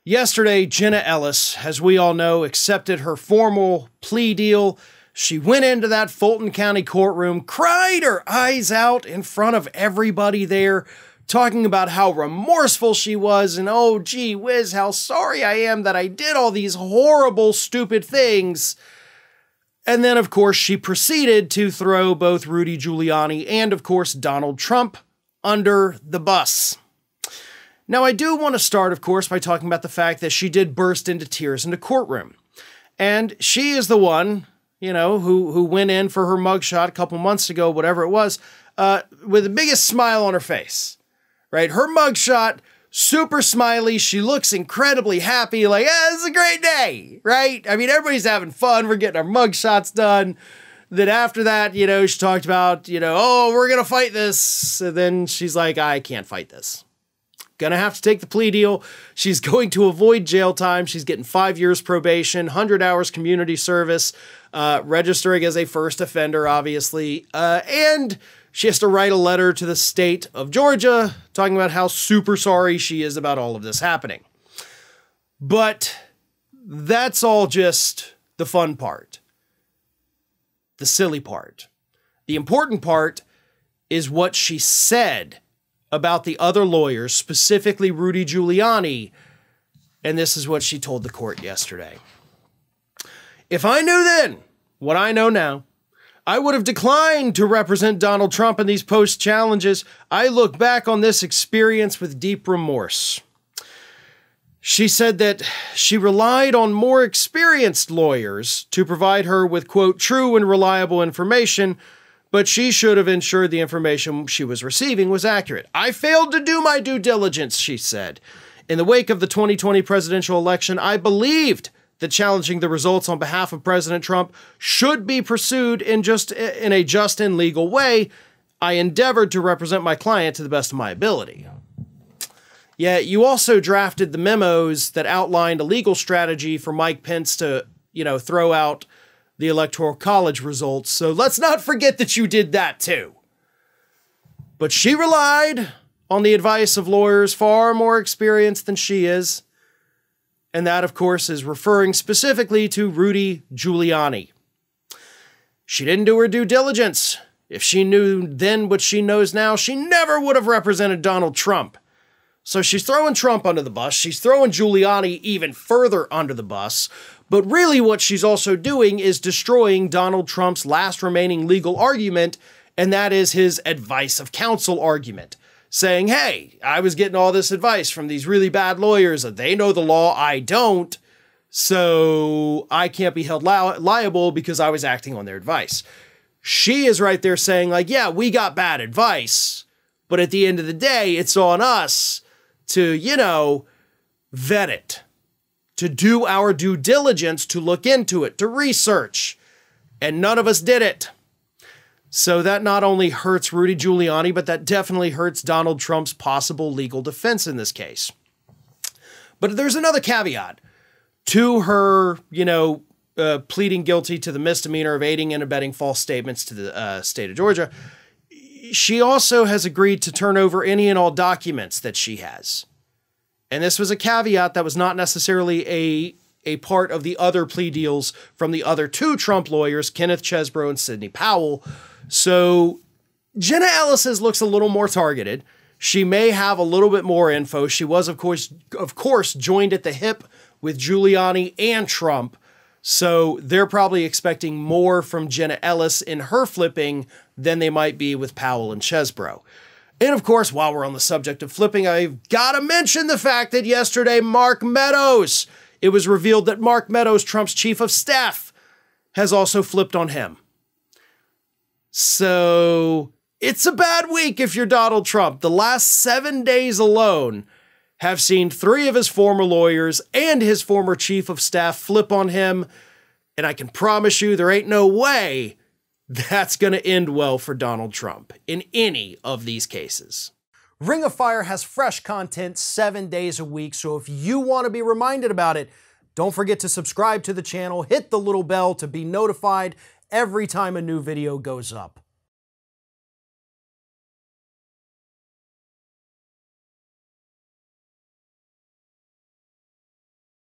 Yesterday, Jenna Ellis, as we all know, accepted her formal plea deal. She went into that Fulton County courtroom, cried her eyes out in front of everybody there, talking about how remorseful she was and, oh, gee whiz, how sorry I am that I did all these horrible, stupid things. And then, of course, she proceeded to throw both Rudy Giuliani and, of course, Donald Trump under the bus. Now, I do want to start, of course, by talking about the fact that she did burst into tears in the courtroom. And she is the one, who went in for her mugshot a couple months ago, whatever it was, with the biggest smile on her face, right? Her mugshot, super smiley. She looks incredibly happy, like, this is a great day, right? I mean, everybody's having fun. We're getting our mugshots done. Then after that, she talked about, oh, we're going to fight this. And then she's like, I can't fight this. Gonna have to take the plea deal. She's going to avoid jail time. She's getting 5 years probation, 100 hours community service, registering as a first offender, obviously. And she has to write a letter to the state of Georgia talking about how super sorry she is about all of this happening. But that's all just the fun part. The silly part. The important part is what she said about the other lawyers, specifically Rudy Giuliani, and this is what she told the court yesterday. If I knew then what I know now, I would have declined to represent Donald Trump in these post-challenges. I look back on this experience with deep remorse. She said that she relied on more experienced lawyers to provide her with, quote, true and reliable information, but she should have ensured the information she was receiving was accurate. I failed to do my due diligence, she said. In the wake of the 2020 presidential election, I believed that challenging the results on behalf of President Trump should be pursued in a just and legal way. I endeavored to represent my client to the best of my ability. Yeah, you also drafted the memos that outlined a legal strategy for Mike Pence to, throw out the Electoral College results, so let's not forget that you did that too. But she relied on the advice of lawyers far more experienced than she is, and that, of course, is referring specifically to Rudy Giuliani. She didn't do her due diligence. If she knew then what she knows now, she never would have represented Donald Trump. So she's throwing Trump under the bus. She's throwing Giuliani even further under the bus. But really what she's also doing is destroying Donald Trump's last remaining legal argument, and that is his advice of counsel argument. Saying, hey, I was getting all this advice from these really bad lawyers. They know the law, I don't. So I can't be held liable because I was acting on their advice. She is right there saying, like, yeah, we got bad advice. But at the end of the day, it's on us to, vet it, to do our due diligence, to look into it, to research. And none of us did it. So that not only hurts Rudy Giuliani, but that definitely hurts Donald Trump's possible legal defense in this case. But there's another caveat to her, pleading guilty to the misdemeanor of aiding and abetting false statements to the state of Georgia. She also has agreed to turn over any and all documents that she has. And this was a caveat that was not necessarily a part of the other plea deals from the other two Trump lawyers, Kenneth Chesebro and Sidney Powell. So Jenna Ellis looks a little more targeted. She may have a little bit more info. She was, of course, joined at the hip with Giuliani and Trump. So they're probably expecting more from Jenna Ellis in her flipping than they might be with Powell and Chesebro. And of course, while we're on the subject of flipping, I've got to mention the fact that yesterday, it was revealed that Mark Meadows, Trump's chief of staff, has also flipped on him. So it's a bad week if you're Donald Trump. The last 7 days alone have seen 3 of his former lawyers and his former chief of staff flip on him. And I can promise you there ain't no way that's going to end well for Donald Trump in any of these cases. Ring of Fire has fresh content 7 days a week, so if you want to be reminded about it, don't forget to subscribe to the channel, hit the little bell to be notified every time a new video goes up.